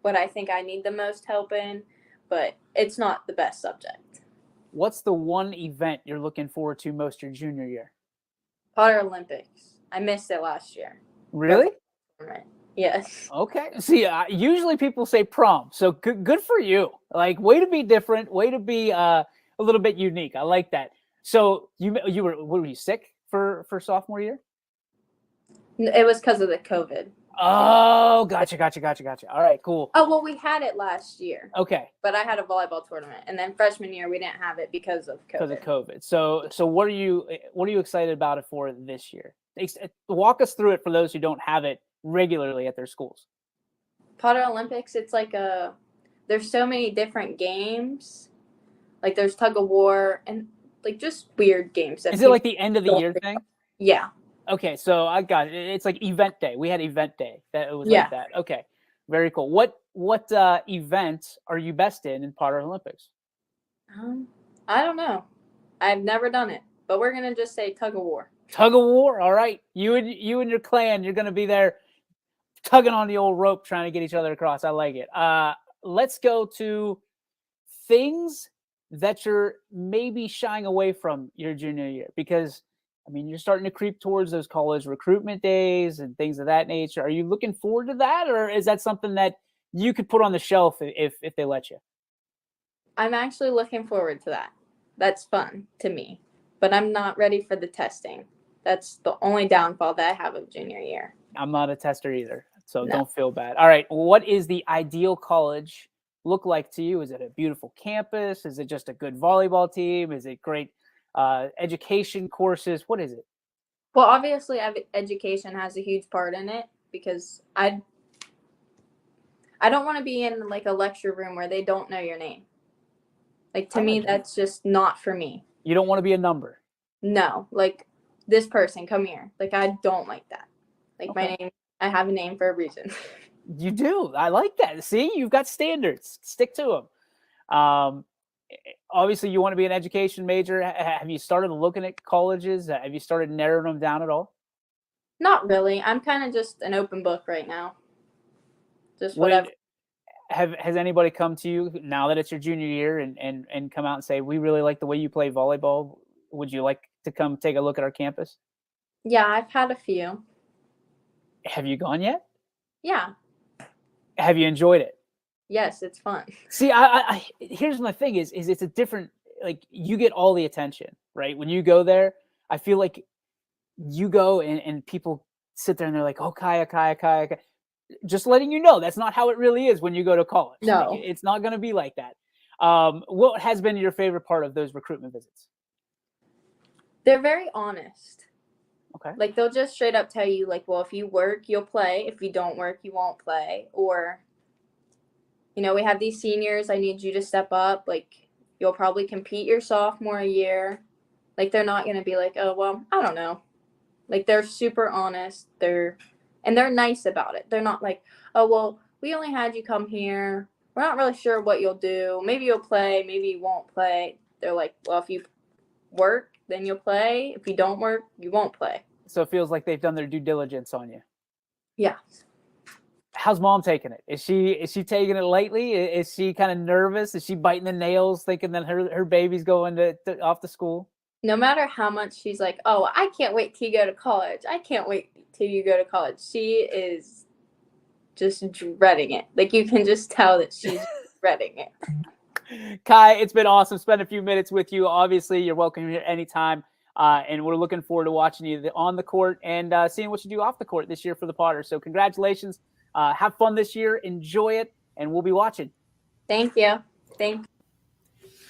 what I think I need the most help in, but it's not the best subject. What's the one event you're looking forward to most your junior year? Potter Olympics. I missed it last year. Really? Yes. Okay. See, usually people say prom. So good for you. Like, way to be different. Way to be a little bit unique. I like that. So were you sick for sophomore year? It was because of the COVID. Oh, gotcha. All right, cool. Oh, well, we had it last year. Okay. But I had a volleyball tournament, and then freshman year we didn't have it because of COVID. So what are you excited about it for this year? Walk us through it for those who don't have it regularly at their schools. Potter Olympics, it's like there's so many different games. Like there's tug of war and like just weird games. Is it like the end of the year thing? Yeah. Okay, so I got it. It's like event day. We had event day. That it was like that. Okay, very cool. What event are you best in Potter Olympics? I don't know. I've never done it, but we're gonna just say tug of war. Tug of war. All right, you and your clan, you're gonna be there tugging on the old rope, trying to get each other across. I like it. Let's go to things that you're maybe shying away from your junior year because. I mean, you're starting to creep towards those college recruitment days and things of that nature. Are you looking forward to that, or is that something that you could put on the shelf if they let you? I'm actually looking forward to that. That's fun to me, but I'm not ready for the testing. That's the only downfall that I have of junior year. I'm not a tester either, so Don't feel bad. All right, what is the ideal college look like to you? Is it a beautiful campus? Is it just a good volleyball team? Is it great education courses? What is it? Well, obviously education has a huge part in it because I don't want to be in like a lecture room where they don't know your name. Like to me, that's just not for me. You don't want to be a number. No, like this person, come here. Like I don't like that. Like my name, I have a name for a reason. You do. I like that. See, you've got standards. Stick to them. Obviously, you want to be an education major. Have you started looking at colleges? Have you started narrowing them down at all? Not really. I'm kind of just an open book right now. Just whatever. Has anybody come to you now that it's your junior year and come out and say, we really like the way you play volleyball? Would you like to come take a look at our campus? Yeah, I've had a few. Have you gone yet? Yeah. Have you enjoyed it? Yes, it's fun. See, I here's my thing is it's a different, like you get all the attention, right? When you go there, I feel like you go and people sit there and they're like, oh, Kaia. Just letting you know, that's not how it really is when you go to college. No. Like, it's not going to be like that. What has been your favorite part of those recruitment visits? They're very honest. Okay. Like, they'll just straight up tell you, like, well, if you work, you'll play. If you don't work, you won't play. Or, you know, we have these seniors. I need you to step up. Like, you'll probably compete your sophomore year. Like, they're not going to be like, oh, well, I don't know. Like, they're super honest. They're nice about it. They're not like, oh, well, we only had you come here. We're not really sure what you'll do. Maybe you'll play. Maybe you won't play. They're like, well, if you work, then you'll play. If you don't work, you won't play. So it feels like they've done their due diligence on you. Yeah. How's mom taking it? Is she taking it lightly? Is she kind of nervous? Is she biting the nails thinking that her baby's going to off to school? No matter how much she's like, oh, I can't wait till you go to college. I can't wait till you go to college. She is just dreading it. Like, you can just tell that she's dreading it. Kai, it's been awesome spending a few minutes with you. Obviously, you're welcome here anytime. And we're looking forward to watching you on the court and seeing what you do off the court this year for the Potters. So congratulations. Have fun this year. Enjoy it. And we'll be watching. Thank you.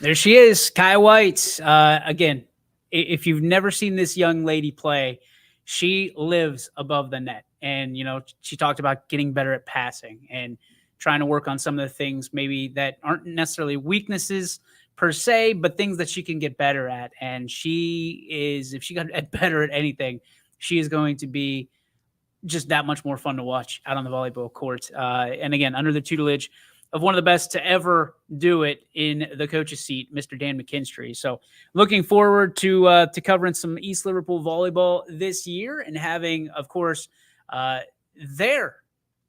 There she is, Kaia White. Again, if you've never seen this young lady play, she lives above the net. And, you know, she talked about getting better at passing and trying to work on some of the things maybe that aren't necessarily weaknesses per se, but things that she can get better at. And she is, if she got better at anything, she is going to be just that much more fun to watch out on the volleyball court. And again, under the tutelage of one of the best to ever do it in the coach's seat, Mr. Dan McKinstry. So looking forward to covering some East Liverpool volleyball this year and having, of course, their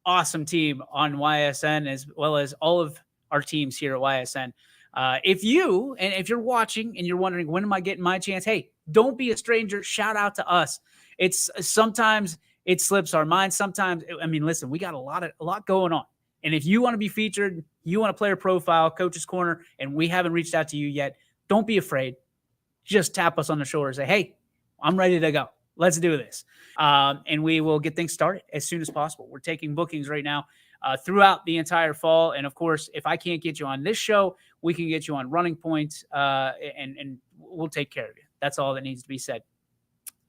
awesome team on YSN, as well as all of our teams here at YSN. If you're watching and you're wondering, when am I getting my chance? Hey, don't be a stranger. Shout out to us. It's sometimes it slips our mind. Sometimes, I mean, listen, we got a lot going on. And if you want to be featured, you want a player profile, Coach's Corner, and we haven't reached out to you yet, don't be afraid. Just tap us on the shoulder and say, hey, I'm ready to go. Let's do this. And we will get things started as soon as possible. We're taking bookings right now throughout the entire fall. And of course, if I can't get you on this show, we can get you on Running Point, and we'll take care of you. That's all that needs to be said.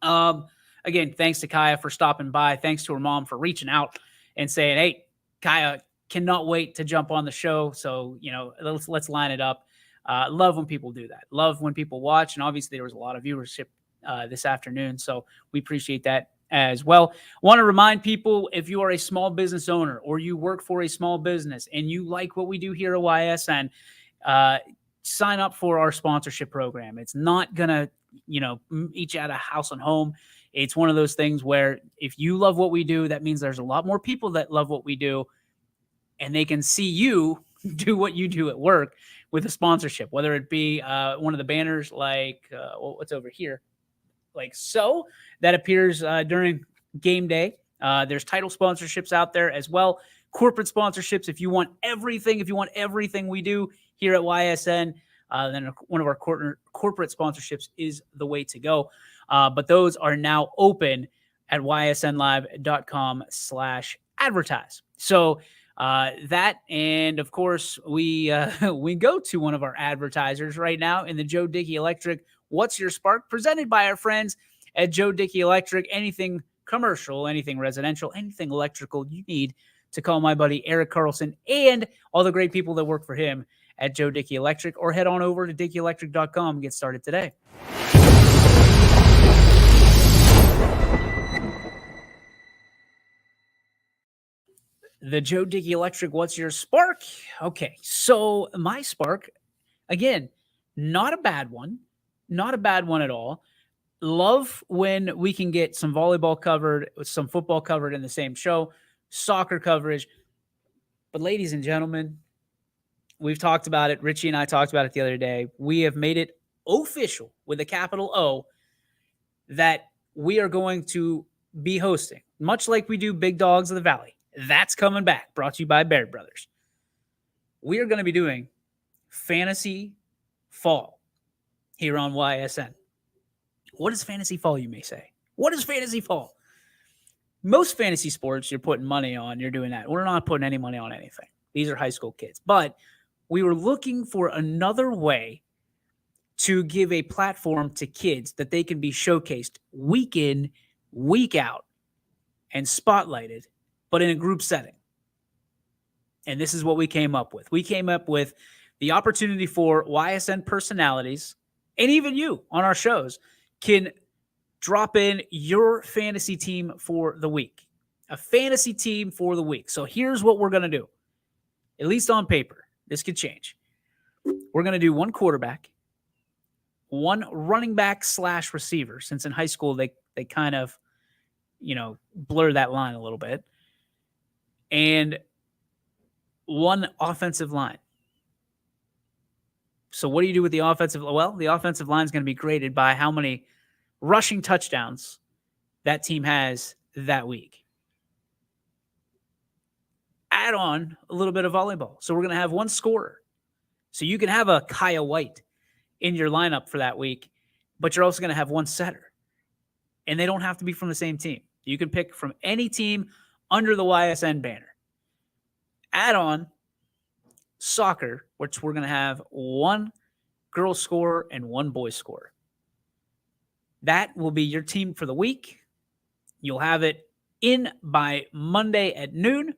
Again, thanks to Kaia for stopping by. Thanks to her mom for reaching out and saying, hey, Kaia, cannot wait to jump on the show. So, you know, let's line it up. Love when people do that. Love when people watch. And obviously there was a lot of viewership this afternoon. So we appreciate that as well. Want to remind people, if you are a small business owner or you work for a small business and you like what we do here at YSN, sign up for our sponsorship program. It's not going to, you know, eat you out of house and home. It's one of those things where if you love what we do, that means there's a lot more people that love what we do, and they can see you do what you do at work with a sponsorship, whether it be one of the banners like what's over here, like so, that appears during game day. There's title sponsorships out there as well. Corporate sponsorships. If you want everything we do here at YSN, then one of our corporate sponsorships is the way to go. But those are now open at ysnlive.com/advertise. So that, and of course, we go to one of our advertisers right now in the Joe Dickey Electric What's Your Spark, presented by our friends at Joe Dickey Electric. Anything commercial, anything residential, anything electrical you need, to call my buddy Eric Carlson and all the great people that work for him at Joe Dickey Electric, or head on over to DickeyElectric.com and get started today. The Joe Dickey Electric What's Your Spark? Okay, so my spark, again, not a bad one. Not a bad one at all. Love when we can get some volleyball covered, some football covered in the same show, soccer coverage. But ladies and gentlemen, we've talked about it. Richie and I talked about it the other day. We have made it official with a capital O that we are going to be hosting, much like we do Big Dogs of the Valley. That's coming back, brought to you by Baird Brothers. We are going to be doing Fantasy Fall here on YSN. What is fantasy fall, you may say? What is fantasy fall? Most fantasy sports you're putting money on, you're doing that. We're not putting any money on anything. These are high school kids. But we were looking for another way to give a platform to kids that they can be showcased week in, week out, and spotlighted, but in a group setting. And this is what we came up with. We came up with the opportunity for YSN personalities, and even you on our shows, can drop in your fantasy team for the week. A fantasy team for the week. So here's what we're going to do. At least on paper. This could change. We're going to do one quarterback, one running back / receiver, since in high school they kind of, blur that line a little bit, and one offensive line. So what do you do with the offensive? Well, the offensive line is going to be graded by how many rushing touchdowns that team has that week. Add on a little bit of volleyball. So we're going to have one scorer. So you can have a Kaia White in your lineup for that week, but you're also going to have one setter. And they don't have to be from the same team. You can pick from any team under the YSN banner. Add on soccer, which we're going to have one girl scorer and one boy scorer. That will be your team for the week. You'll have it in by Monday at noon.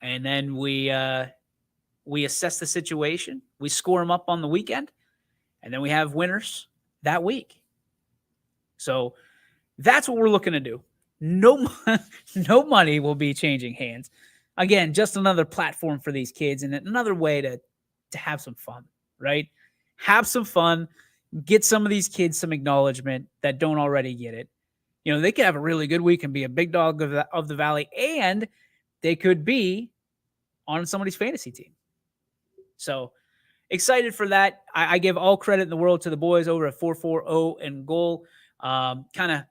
And then we assess the situation. We score them up on the weekend. And then we have winners that week. So that's what we're looking to do. No money will be changing hands. Again, just another platform for these kids and another way to have some fun, right? Have some fun. Get some of these kids some acknowledgement that don't already get it. They could have a really good week and be a big dog of the valley, and they could be on somebody's fantasy team. So excited for that. I give all credit in the world to the boys over at 440 and Goal. Kind of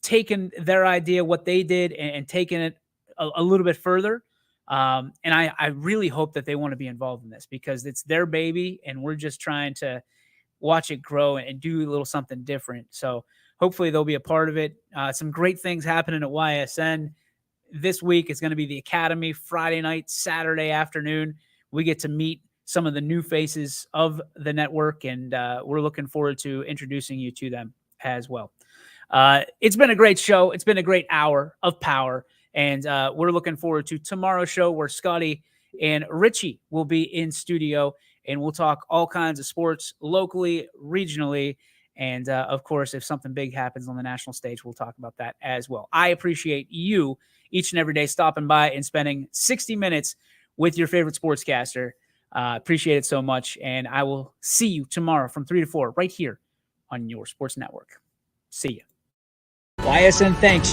taking their idea, what they did, and taking it a little bit further. And I really hope that they want to be involved in this because it's their baby and we're just trying to watch it grow and do a little something different. So hopefully they'll be a part of it. Some great things happening at YSN. This week is going to be the Academy Friday night, Saturday afternoon. We get to meet some of the new faces of the network, and we're looking forward to introducing you to them as well. It's been a great show. It's been a great hour of power, and we're looking forward to tomorrow's show where Scotty and Richie will be in studio, and we'll talk all kinds of sports locally, regionally, and of course, if something big happens on the national stage, we'll talk about that as well. I appreciate you each and every day stopping by and spending 60 minutes with your favorite sportscaster. Appreciate it so much, and I will see you tomorrow from 3 to 4 right here on your sports network. See you. YSN thanks